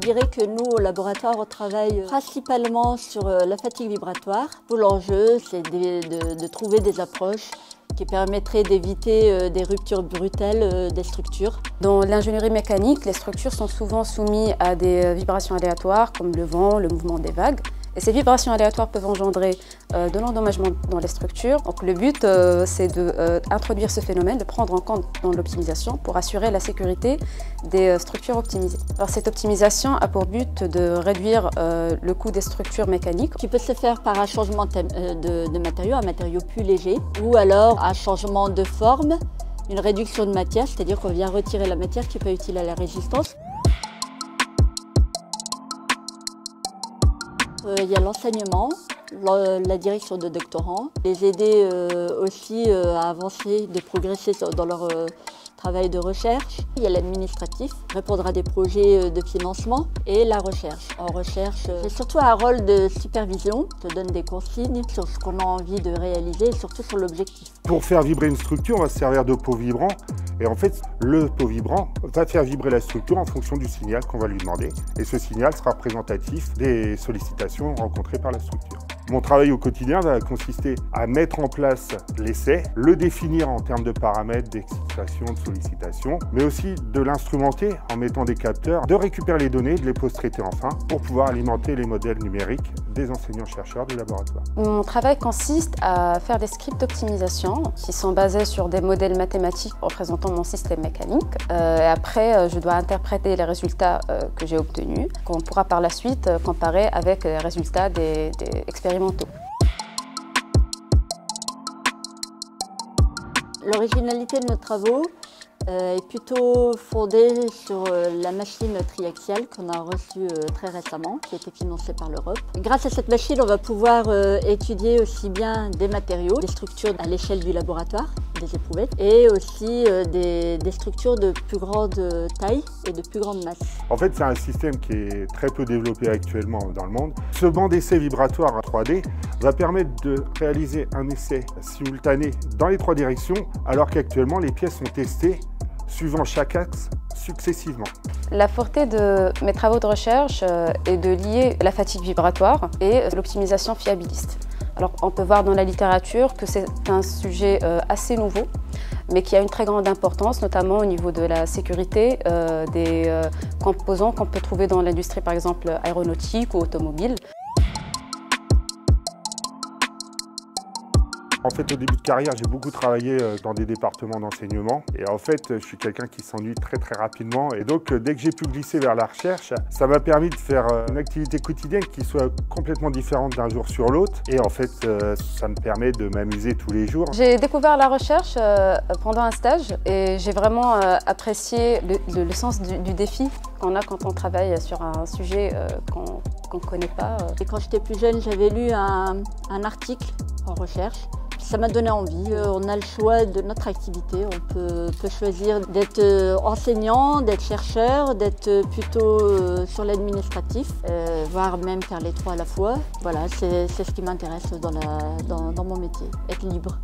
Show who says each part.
Speaker 1: dirais que nous, au laboratoire, on travaille principalement sur la fatigue vibratoire. Tout l'enjeu, c'est de trouver des approches qui permettraient d'éviter des ruptures brutales des structures.
Speaker 2: Dans l'ingénierie mécanique, les structures sont souvent soumises à des vibrations aléatoires comme le vent, le mouvement des vagues. Et ces vibrations aléatoires peuvent engendrer de l'endommagement dans les structures. Donc le but, c'est d'introduire ce phénomène, de prendre en compte dans l'optimisation pour assurer la sécurité des structures optimisées. Alors cette optimisation a pour but de réduire le coût des structures mécaniques.
Speaker 1: Qui peut se faire par un changement de matériau, un matériau plus léger, ou alors un changement de forme, une réduction de matière, c'est-à-dire qu'on vient retirer la matière qui peut être utile à la résistance. Il y a l'enseignement, la direction de doctorants, les aider aussi à avancer, de progresser dans leur travail de recherche. Il y a l'administratif, répondre à des projets de financement et la recherche. En recherche, c'est surtout un rôle de supervision, te donne des consignes sur ce qu'on a envie de réaliser et surtout sur l'objectif.
Speaker 3: Pour faire vibrer une structure, on va se servir de pots vibrants. Et en fait, le pot vibrant va faire vibrer la structure en fonction du signal qu'on va lui demander. Et ce signal sera représentatif des sollicitations rencontrées par la structure. Mon travail au quotidien va consister à mettre en place l'essai, le définir en termes de paramètres, d'excitation, de sollicitation, mais aussi de l'instrumenter en mettant des capteurs, de récupérer les données, de les post-traiter enfin pour pouvoir alimenter les modèles numériques des enseignants-chercheurs du laboratoire.
Speaker 2: Mon travail consiste à faire des scripts d'optimisation qui sont basés sur des modèles mathématiques représentant mon système mécanique. Et après, je dois interpréter les résultats que j'ai obtenus, qu'on pourra par la suite comparer avec les résultats des expérimentaux.
Speaker 1: L'originalité de nos travaux est plutôt fondée sur la machine triaxiale qu'on a reçue très récemment, qui a été financée par l'Europe. Grâce à cette machine, on va pouvoir étudier aussi bien des matériaux, des structures à l'échelle du laboratoire, des éprouvettes, et aussi des structures de plus grande taille et de plus grande masse.
Speaker 3: En fait, c'est un système qui est très peu développé actuellement dans le monde. Ce banc d'essai vibratoire en 3D va permettre de réaliser un essai simultané dans les trois directions, alors qu'actuellement, les pièces sont testées suivant chaque axe successivement.
Speaker 2: La portée de mes travaux de recherche est de lier la fatigue vibratoire et l'optimisation fiabiliste. Alors, on peut voir dans la littérature que c'est un sujet assez nouveau, mais qui a une très grande importance, notamment au niveau de la sécurité des composants qu'on peut trouver dans l'industrie, par exemple aéronautique ou automobile.
Speaker 3: En fait, au début de carrière, j'ai beaucoup travaillé dans des départements d'enseignement. Et en fait, je suis quelqu'un qui s'ennuie très rapidement. Et donc, dès que j'ai pu glisser vers la recherche, ça m'a permis de faire une activité quotidienne qui soit complètement différente d'un jour sur l'autre. Et en fait, ça me permet de m'amuser tous les jours.
Speaker 2: J'ai découvert la recherche pendant un stage et j'ai vraiment apprécié le sens du défi qu'on a quand on travaille sur un sujet qu'on ne connaît pas.
Speaker 1: Et quand j'étais plus jeune, j'avais lu un article en recherche. Ça m'a donné envie. On a le choix de notre activité. On peut choisir d'être enseignant, d'être chercheur, d'être plutôt sur l'administratif, voire même faire les trois à la fois. Voilà, c'est ce qui m'intéresse dans mon métier, être libre.